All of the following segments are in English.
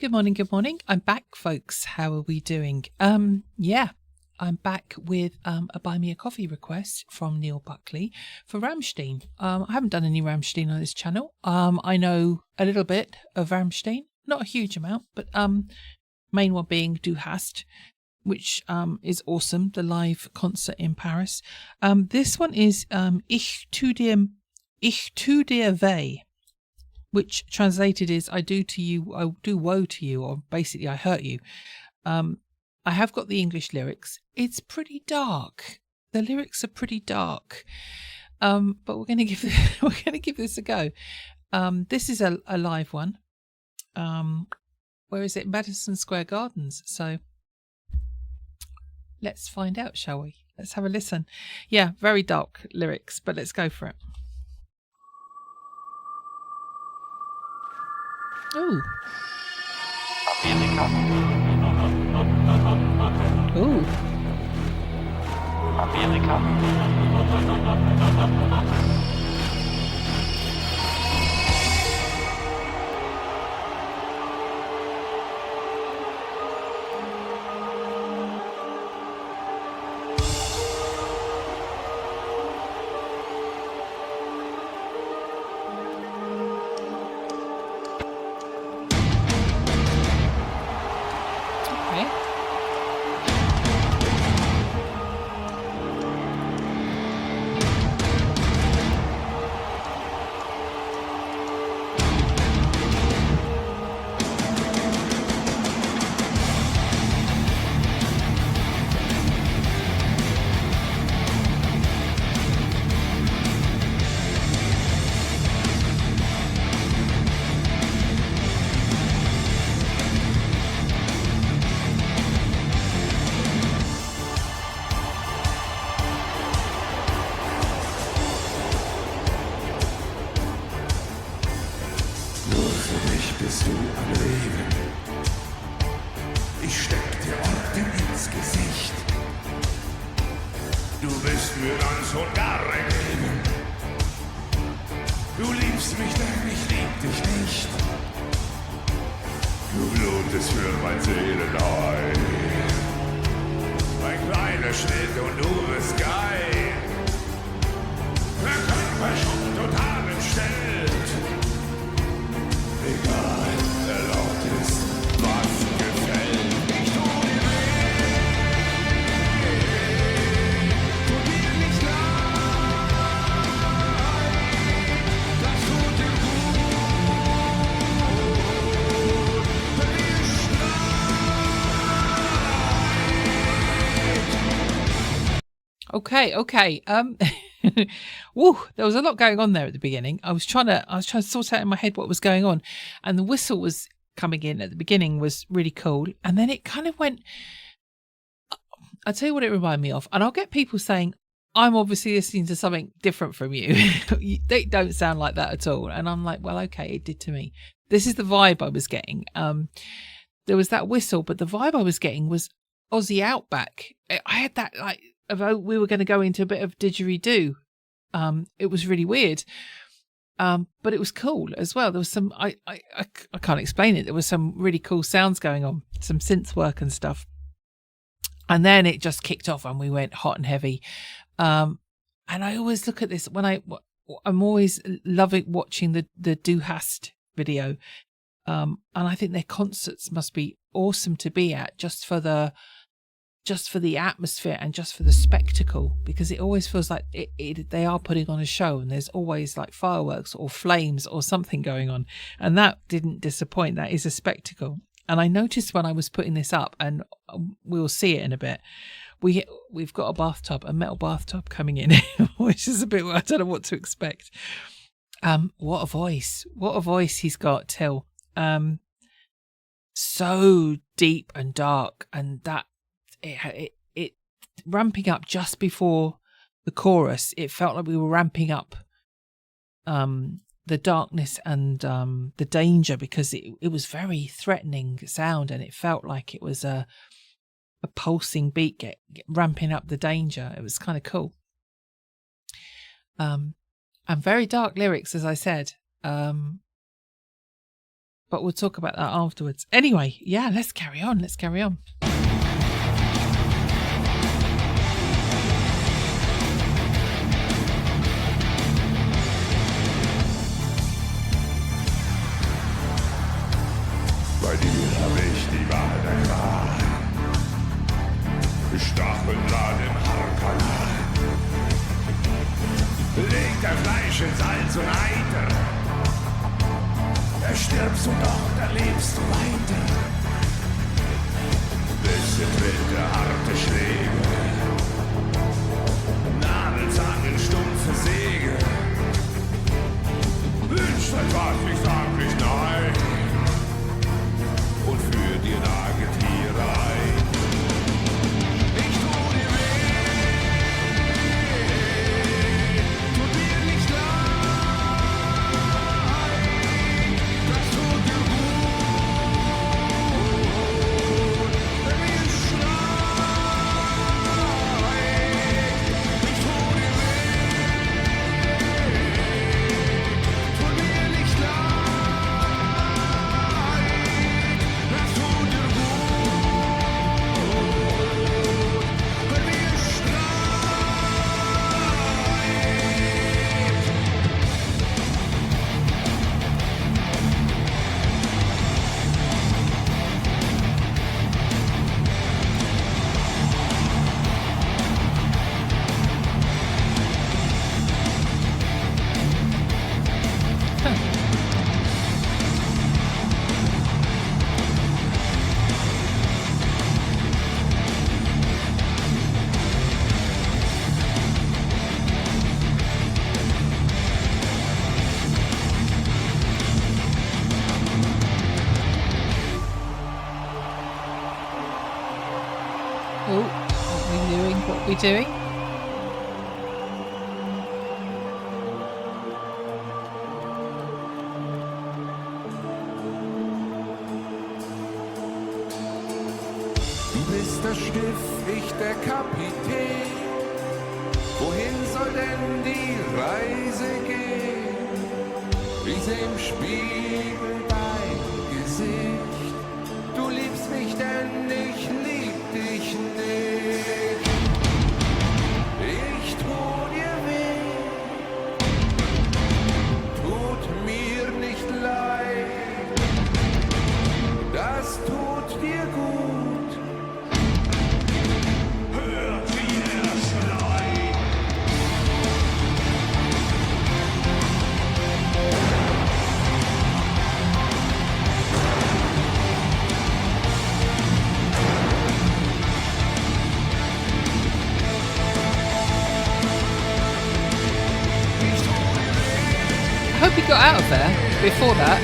Good morning, good morning. I'm back, folks. How are we doing? Yeah, I'm back with a buy me a coffee request from Neil Buckley for Rammstein. I haven't done any Rammstein on this channel. I know a little bit of Rammstein, not a huge amount, but main one being Du Hast, which is awesome, the live concert in Paris. This one is Ich tu dir weh, which translated is I do woe to you, or basically I hurt you. I have got the English lyrics. It's pretty dark. The lyrics are pretty dark. But we're going to give this a go. This is a live one. Where is it? Madison Square Gardens. So let's find out, shall we? Let's have a listen. Yeah, very dark lyrics, but let's go for it. Ooh. Amerika. Ooh. Amerika. Bist du am Leben? Ich steck dir Orten ins Gesicht. Du bist mir ganz und gar ein Leben. Du liebst mich, denn ich lieb dich nicht. Du blutest für mein Seelenheil. Mein kleiner Schnitt und du bist geil. Der Körper schon total entstellt. Egal, erlaubt ist, was gefällt. Ich tu dir weh, tu dir nicht leid, das tut dir gut, wenn ihr schneit. Okay. Woo, there was a lot going on there at the beginning. I was trying to sort out in my head what was going on, and the whistle was coming in at the beginning was really cool, and then it kind of went. I'll tell you what it reminded me of, and I'll get people saying I'm obviously listening to something different from you. They don't sound like that at all, and I'm like, well, okay, it did to me. This is the vibe I was getting. There was that whistle, but the vibe I was getting was Aussie Outback. I had that like. We were going to go into a bit of didgeridoo. It was really weird, but it was cool as well. There was some I can't explain it. There was some really cool sounds going on, some synth work and stuff, and then it just kicked off and we went hot and heavy. And I always look at this when I'm always loving watching the Du Hast video, and I think their concerts must be awesome to be at just for the atmosphere and just for the spectacle, because it always feels like they are putting on a show, and there's always like fireworks or flames or something going on, and that didn't disappoint. That is a spectacle. And I noticed when I was putting this up, and we'll see it in a bit, we've got a metal bathtub coming in, which is a bit, I don't know what to expect. What a voice he's got, Till. So deep and dark, and that it ramping up just before the chorus. It felt like we were ramping up the darkness and the danger, because it was very threatening sound, and it felt like it was a pulsing beat ramping up the danger. It was kind of cool. And very dark lyrics, as I said. but we'll talk about that afterwards. Anyway, yeah, let's carry on. Let's carry on. Bei dir hab ich die Wahrheit erfahren. Stacheldraht im Haarkanal. Legt er Fleisch in Salz und Eiter. Stirbst du dort, da lebst du weiter. Bisse tritt der harte Schläge. Nadelzangen, stumpfe Säge. Wünscht etwas, ich sag nicht nein. Und für die Nagetierei. Ich tu dir weh, tut dir nicht leid, das tut dir gut, wenn wir schreien. Ich tu dir weh, tut mir nicht leid, das tut dir gut, wenn wir Oh, what are we doing? What are we doing? Du bist das Schiff, ich der Kapitän. Wohin soll denn die Reise gehen? Ich seh im Spiegel dein Gesicht. Du liebst mich, denn ich lieb dich nicht. Ich tu dir weh, tut mir nicht leid. Das tut dir gut. Hört wie er schreit. I hope he got out of there before that.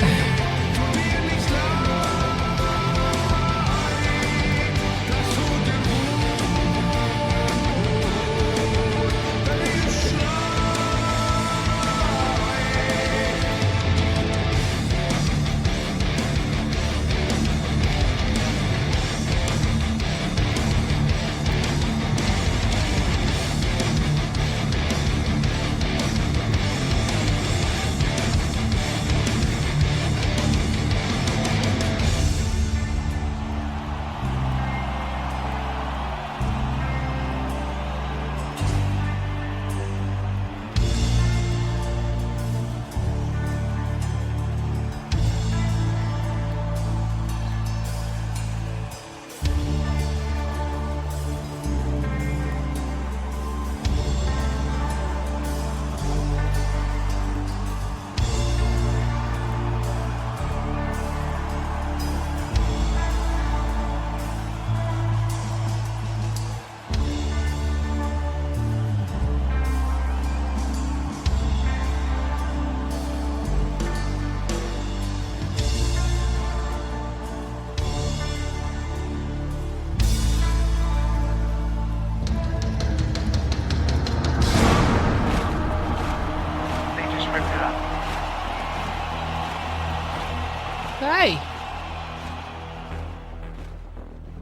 Okay.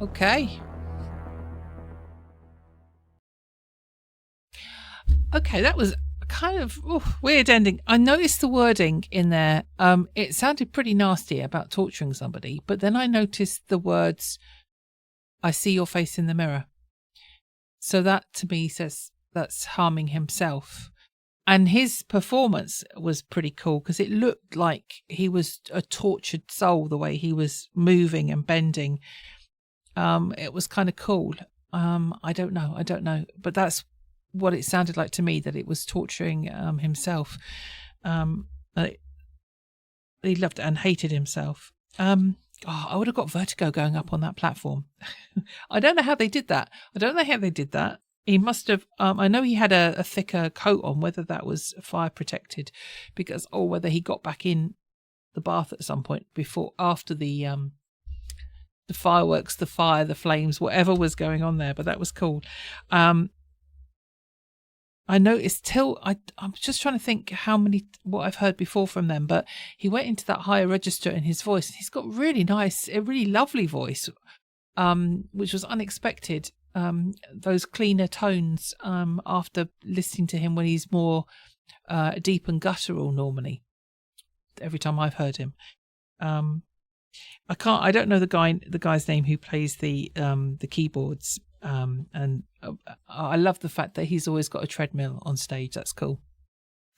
Okay. Okay, that was kind of weird ending. I noticed the wording in there. It sounded pretty nasty about torturing somebody, but then I noticed the words, "I see your face in the mirror." So that to me says that's harming himself. And his performance was pretty cool because it looked like he was a tortured soul, the way he was moving and bending. It was kind of cool. I don't know. But that's what it sounded like to me, that it was torturing himself. He loved it and hated himself. I would have got vertigo going up on that platform. I don't know how they did that. He must have, I know he had a thicker coat on, whether that was fire protected, because, or whether he got back in the bath at some point after the fireworks, the fire, the flames, whatever was going on there. But that was cool. I noticed I'm just trying to think what I've heard before from them, but he went into that higher register in his voice. He's got a really lovely voice, which was unexpected. Those cleaner tones after listening to him when he's more deep and guttural normally. Every time I've heard him, I don't know the guy's name who plays the keyboards. And I love the fact that he's always got a treadmill on stage. That's cool.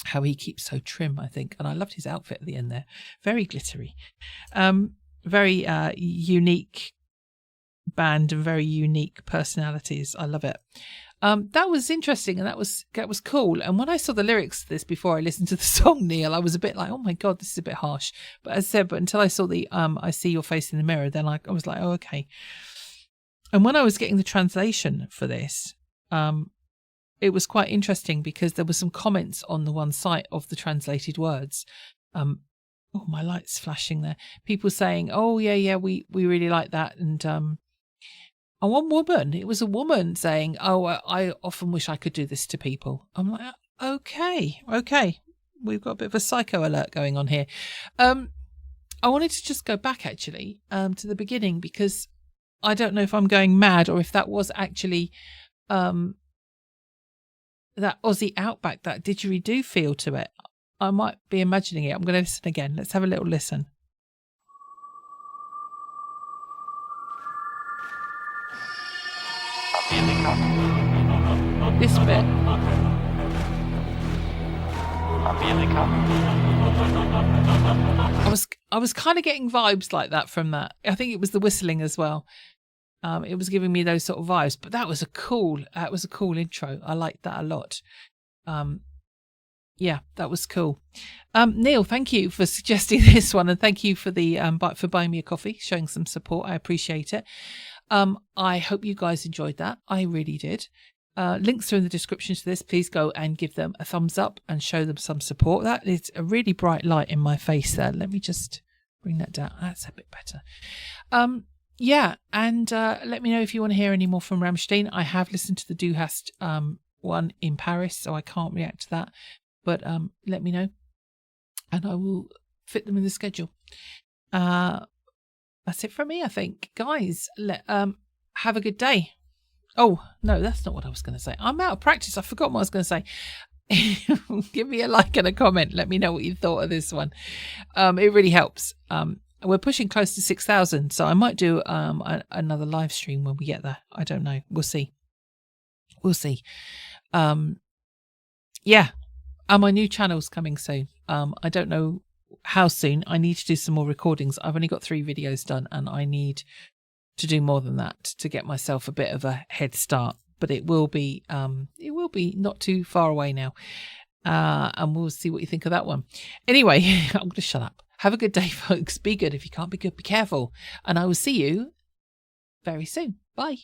How he keeps so trim, I think. And I loved his outfit at the end there. Very glittery. Very unique band and very unique personalities. I love it. That was interesting and that was cool. And when I saw the lyrics to this before I listened to the song, Neil, I was a bit like, oh my God, this is a bit harsh. But as I said, until I saw the I see your face in the mirror, then I was like, oh, okay. And when I was getting the translation for this, it was quite interesting because there were some comments on the one site of the translated words. Oh, my light's flashing there. People saying, oh, yeah, we really like that. And it was a woman saying, oh, I often wish I could do this to people. I'm like, okay. We've got a bit of a psycho alert going on here. I wanted to just go back, actually, to the beginning because I don't know if I'm going mad or if that was actually that Aussie Outback, that didgeridoo feel to it. I might be imagining it. I'm going to listen again. Let's have a little listen. This bit. I was kind of getting vibes like that from that. I think it was the whistling as well. It was giving me those sort of vibes. But that was a cool intro. I liked that a lot. Yeah, that was cool. Neil, thank you for suggesting this one, and thank you for for buying me a coffee, showing some support. I appreciate it. I hope you guys enjoyed that. I really did. Links are in the description to this. Please go and give them a thumbs up and show them some support. That is a really bright light in my face there. Let me just bring that down. That's a bit better. Yeah, and let me know if you want to hear any more from Rammstein. I have listened to the Du Hast one in Paris, so I can't react to that. But let me know, and I will fit them in the schedule. That's it from me, I think. Guys, have a good day. Oh, no, that's not what I was going to say. I'm out of practice. I forgot what I was going to say. Give me a like and a comment. Let me know what you thought of this one. It really helps. We're pushing close to 6,000, so I might do another live stream when we get there. I don't know. We'll see. Yeah. And my new channel's coming soon. I don't know how soon. I need to do some more recordings. I've only got 3 videos done, and I need to do more than that to get myself a bit of a head start. But it will be not too far away now. And we'll see what you think of that one. Anyway, I'm going to shut up. Have a good day, folks. Be good. If you can't be good, be careful. And I will see you very soon. Bye.